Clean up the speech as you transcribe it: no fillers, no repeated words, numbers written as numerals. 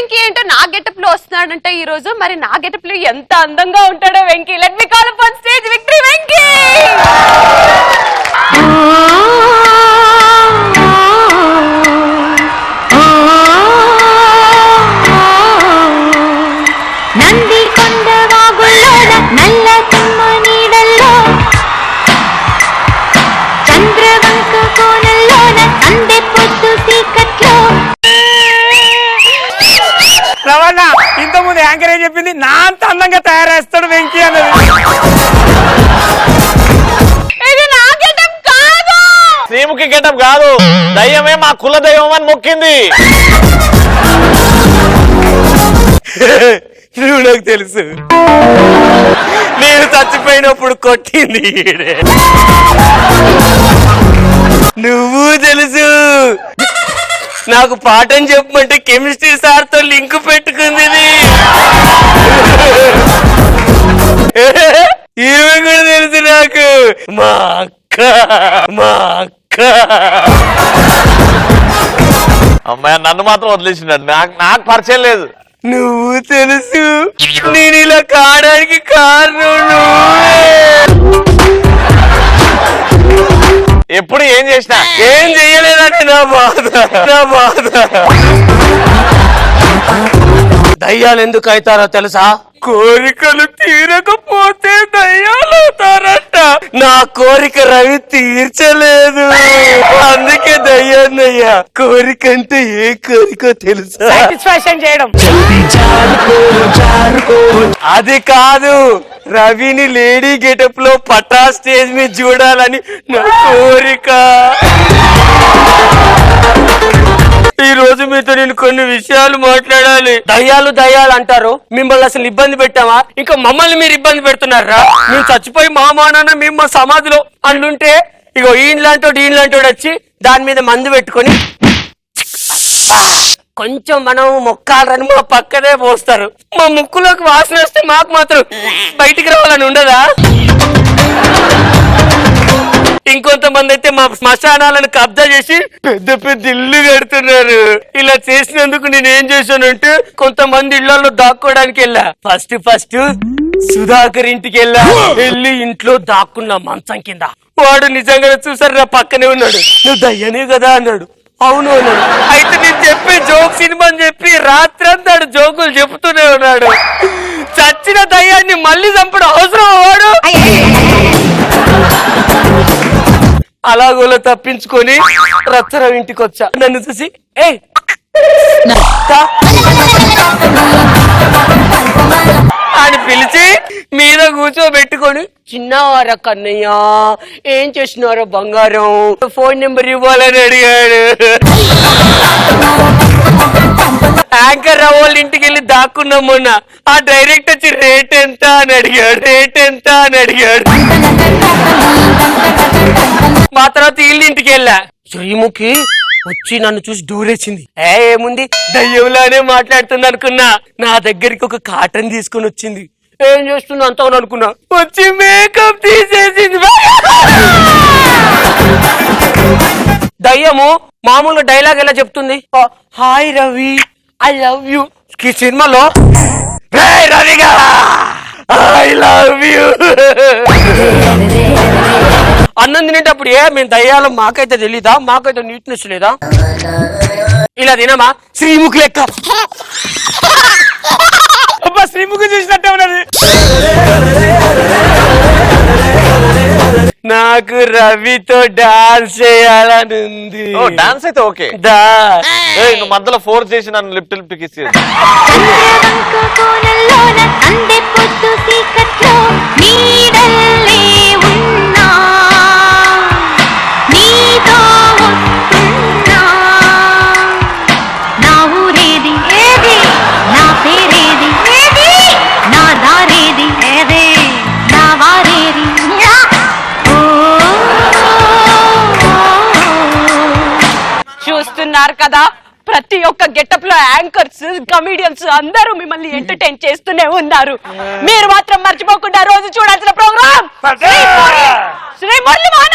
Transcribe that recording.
వెంకీ ఏంటో నా గెటప్ లో వస్తున్నాడంటే ఈ రోజు, మరి నా గెటప్ లో ఎంత అందంగా ఉంటాడో Venky. Let me call up on stage victory Venky. Nandi కొండ వాగుల్లోన నల్ల తుమ్మ నీడల్లో, చంద్రవంక కోనల్లోన సందె పొద్దు చీకట్లో. రవణ ఇంతకుముందు యాంకర్ ఏం చెప్పింది, నా అంత అందంగా తయారేస్తాడు వెంకీ అన్నది. ఇది నా గెటప్ కాదు, శ్రీముఖి గెటప్ కాదు, దయ్యమే మా కుల దైవం అని మొక్కింది. నువ్వు నాకు తెలుసు, నేను చచ్చిపోయినప్పుడు కొట్టింది. నువ్వు తెలుసు, నాకు పాఠం చెప్పమంటే కెమిస్ట్రీ సార్ తో లింక్ పెట్టుకుంది. ఈమె కూడా తెలుసు నాకు, మా అక్క. అమ్మాయి నన్ను మాత్రం వదిలేసినాడు, నాకు పరిచయం లేదు. నువ్వు తెలుసు, నేను ఇలా కావడానికి కారణం ఎప్పుడు ఏం చేసినా ఏం చెయ్యలేదంటే నా బాధ. దయ్యాలు ఎందుకు అవుతారో తెలుసా? కోరికలు తీరకపోతే దయ్యాలు అవుతారంట. నా కోరిక రవి తీర్చలేదు, అందుకే దయ్యాన్నయ్యా. కోరిక అంటే ఏ కోరికో తెలుసా? సాటిస్ఫాక్షన్ చేయడం. అది కాదు, రవిని లేడీ గెటప్ లో పటా స్టేజ్ మీద చూడాలని నా కోరిక. ఈ రోజు మీతో నేను కొన్ని విషయాలు మాట్లాడాలి. దయ్యాలు అంటారు, మిమ్మల్ని అసలు ఇబ్బంది పెట్టామా? ఇంకా మమ్మల్ని మీరు ఇబ్బంది పెడుతున్నారా? మేము చచ్చిపోయి మా నాన్న మేము మా సమాధిలో అంటుంటే ఇగో ఈయనలాంటోడు వచ్చి దాని మీద మందు పెట్టుకొని కొంచెం మనం మొక్కాలని మా పక్కనే పోస్తారు. మా ముక్కులోకి వాసన వస్తే మాకు మాత్రం బయటికి రావాలని ఉండదా? ఇంకొంతమంది అయితే మా శ్మశానాలను కబ్జా చేసి పెద్ద పెద్ద ఇల్లు కడుతున్నారు. ఇలా చేసినందుకు నేను ఏం చేశానంటే కొంతమంది ఇళ్లలో దాక్కోవడానికి వెళ్ళా. ఫస్ట్ సుధాకర్ ఇంటికి వెళ్ళి ఇంట్లో దాక్కున్నా మంచం కింద. వాడు నిజంగానే చూసారు, నా పక్కనే ఉన్నాడు. నువ్వు దయ్యనే కదా అన్నాడు. అవును అన్నాడు. అయితే నేను చెప్పే జోక్ సినిమా అని చెప్పి రాత్రంతా జోకులు చెప్తూనే ఉన్నాడు. చచ్చిన దయ్యాన్ని మళ్ళీ చంపడం అవసరం వాడు. అలాగోలో తప్పించుకొని రచ్చరావు ఇంటికి వచ్చా. నన్ను చూసి అని పిలిచి మీద కూర్చోబెట్టుకొని, చిన్నవారా కన్నయ్య, ఏం చేసినారో బంగారం, ఫోన్ నెంబర్ ఇవ్వాలని అడిగాడు. యాంకర్ వాళ్ళ ఇంటికి వెళ్ళి దాక్కున్నాం మొన్న. ఆ డైరెక్ట్ వచ్చి రేట్ ఎంత అని అడిగాడు. మా తర్వాత వీళ్ళింటికి వెళ్ళా. శ్రీముఖి వచ్చి నన్ను చూసి దూరేసింది. ఏముంది, దయ్యంలానే మాట్లాడుతుంది అనుకున్నా. నా దగ్గరికి ఒక కాటన్ తీసుకుని వచ్చింది. ఏం చేస్తుంది అంతా అనుకున్నా, వచ్చి మేకప్ తీసేసింది. దయ్యము మామూలుగా డైలాగ్ ఎలా చెప్తుంది, hi Ravi, I love you. ఈ సినిమాలో రవిగా ఐ లవ్ యూ అన్నం తినేటప్పుడు మేము దయ్యాలం మాకైతే తెలీదా, మాకైతే నీట్నెస్ లేదా? ఇలా తినమా శ్రీముఖి లెక్క. శ్రీముఖి చూసినట్టే ఉన్నది. నాకు రవితో డాన్స్ చేయాలని ఉంది. డాన్స్ అయితే ఓకే, మధ్యలో ఫోర్స్ చేసి నన్ను లిప్ కిస్ చేసి చూస్తున్నారు కదా, ప్రతి ఒక్క గెటప్ లో యాంకర్స్, కమిడియన్స్ అందరూ మిమ్మల్ని ఎంటర్టైన్ చేస్తూనే ఉన్నారు. మీరు మాత్రం మర్చిపోకుండా రోజు చూడాల్సిన ప్రోగ్రామ్ శ్రీ మురళీ మోహన్.